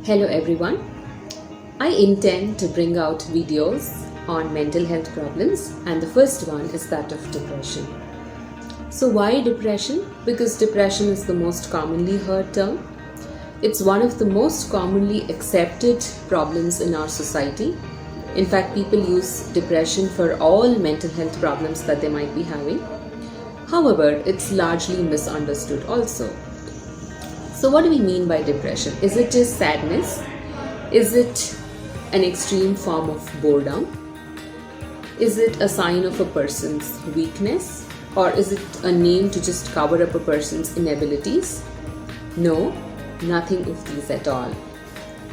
Hello everyone. I intend to bring out videos on mental health problems, and the first one is that of depression. So why depression? Because depression is the most commonly heard term. It's one of the most commonly accepted problems in our society. In fact, people use depression for all mental health problems that they might be having. However, it's largely misunderstood also. So what do we mean by depression? Is it just sadness? Is it an extreme form of boredom? Is it a sign of a person's weakness? Or is it a name to just cover up a person's inabilities? No, nothing of these at all.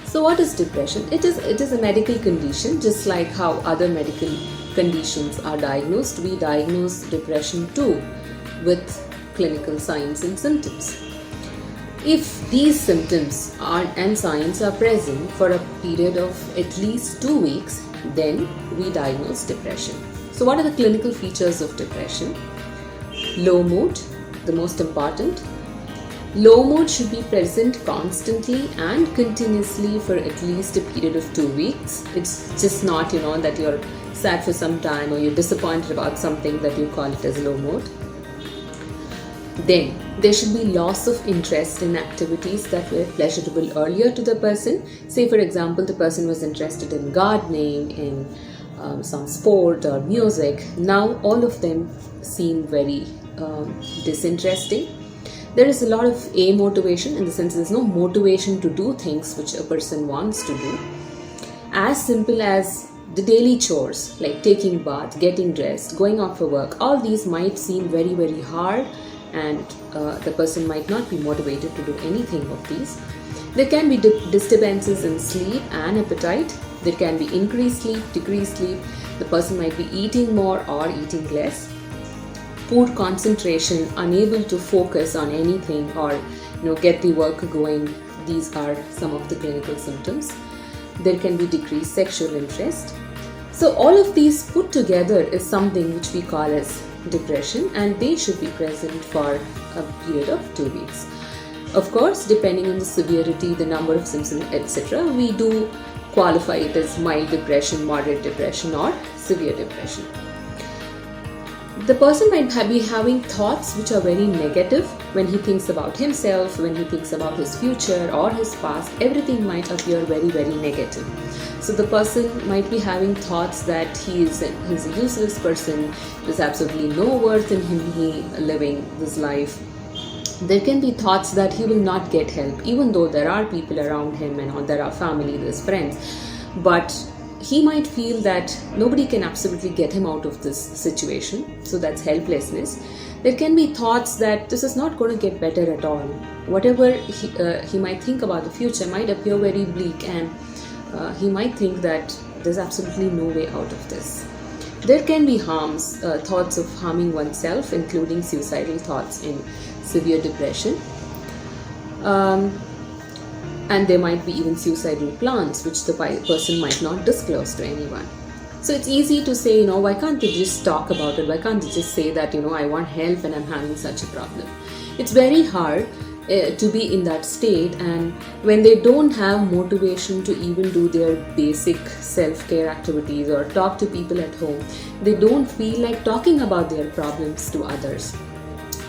So what is depression? It is a medical condition, just like how other medical conditions are diagnosed. We diagnose depression too with clinical signs and symptoms. If these symptoms and signs are present for a period of at least 2 weeks, then we diagnose depression. So what are the clinical features of depression? Low mood, the most important. Low mood should be present constantly and continuously for at least a period of 2 weeks. It's just not, that you're sad for some time or you're disappointed about something that you call it as low mood. Then there should be loss of interest in activities that were pleasurable earlier to the person. Say for example, the person was interested in gardening, in some sport or music. Now all of them seem very disinteresting. There is a lot of amotivation, in the sense there's no motivation to do things which a person wants to do. As simple as the daily chores like taking bath, getting dressed, going out for work, all these might seem very, very hard, and the person might not be motivated to do anything of these. There can be disturbances in sleep and appetite. There can be increased sleep, decreased sleep. The person might be eating more or eating less. Poor concentration, unable to focus on anything or get the work going. These are some of the clinical symptoms. There can be decreased sexual interest. So all of these put together is something which we call as depression, and they should be present for a period of 2 weeks. Of course, depending on the severity, the number of symptoms, etc., we do qualify it as mild depression, moderate depression, or severe depression. The person might be having thoughts which are very negative when he thinks about himself, when he thinks about his future or his past. Everything might appear very, very negative. So the person might be having thoughts that he's a useless person, there's absolutely no worth in him living this life. There can be thoughts that he will not get help, even though there are people around him and there are family, there's friends. But he might feel that nobody can absolutely get him out of this situation. So that's helplessness. There can be thoughts that this is not going to get better at all. Whatever he might think about the future might appear very bleak, and he might think that there's absolutely no way out of this. There can be thoughts of harming oneself, including suicidal thoughts in severe depression. And there might be even suicidal plans which the person might not disclose to anyone. So it's easy to say, why can't they just talk about it? Why can't they just say that, I want help and I'm having such a problem? It's very hard to be in that state, and when they don't have motivation to even do their basic self-care activities or talk to people at home, they don't feel like talking about their problems to others.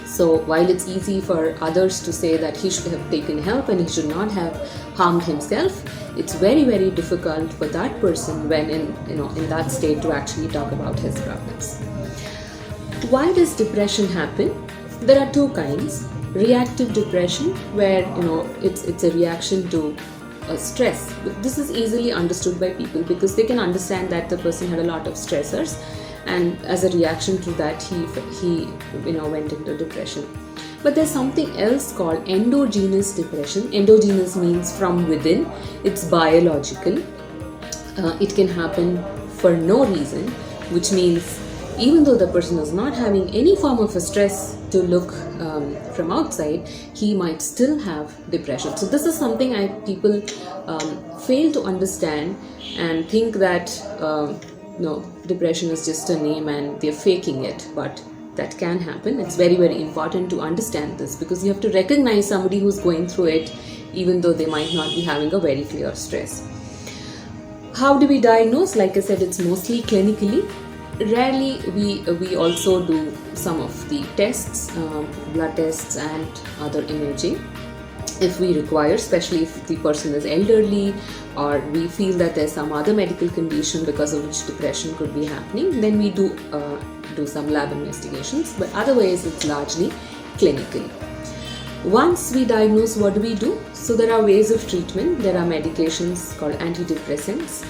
So while it's easy for others to say that he should have taken help and he should not have harmed himself, it's very, very difficult for that person when in that state to actually talk about his problems. Why does depression happen? There are two kinds. Reactive depression, where it's a reaction to stress. This is easily understood by people because they can understand that the person had a lot of stressors, and as a reaction to that he went into depression. But there's something else called endogenous depression. Endogenous means from within. It's biological. It can happen for no reason, which means even though the person is not having any form of a stress to look from outside, he might still have depression. So this is something people fail to understand and think that depression is just a name and they're faking it. But that can happen. It's very, very important to understand this, because you have to recognize somebody who's going through it even though they might not be having a very clear stress. How do we diagnose? Like I said, it's mostly clinically. Rarely we also do some of the tests, blood tests and other imaging if we require, especially if the person is elderly or we feel that there's some other medical condition because of which depression could be happening, then we do some lab investigations, but otherwise it's largely clinical. Once we diagnose, what do? So there are ways of treatment. There are medications called antidepressants.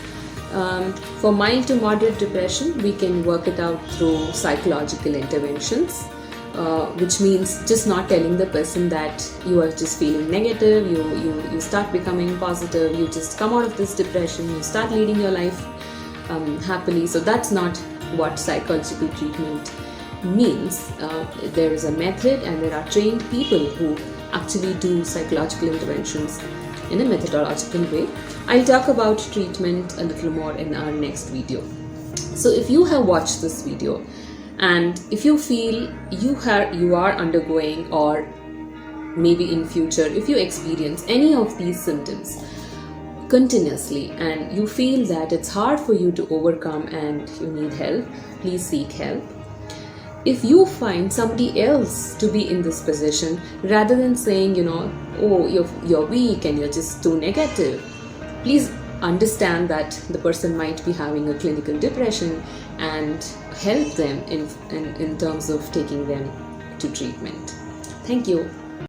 For mild to moderate depression, we can work it out through psychological interventions, which means just not telling the person that you are just feeling negative, you start becoming positive, you just come out of this depression, you start leading your life happily. So that's not what psychological treatment means. There is a method and there are trained people who actually do psychological interventions in a methodological way. I'll talk about treatment a little more in our next video. So if you have watched this video and if you feel you are undergoing, or maybe in future if you experience any of these symptoms continuously and you feel that it's hard for you to overcome and you need help, please seek help. If you find somebody else to be in this position, rather than saying, oh, you're weak and you're just too negative, please understand that the person might be having a clinical depression and help them in terms of taking them to treatment. Thank you.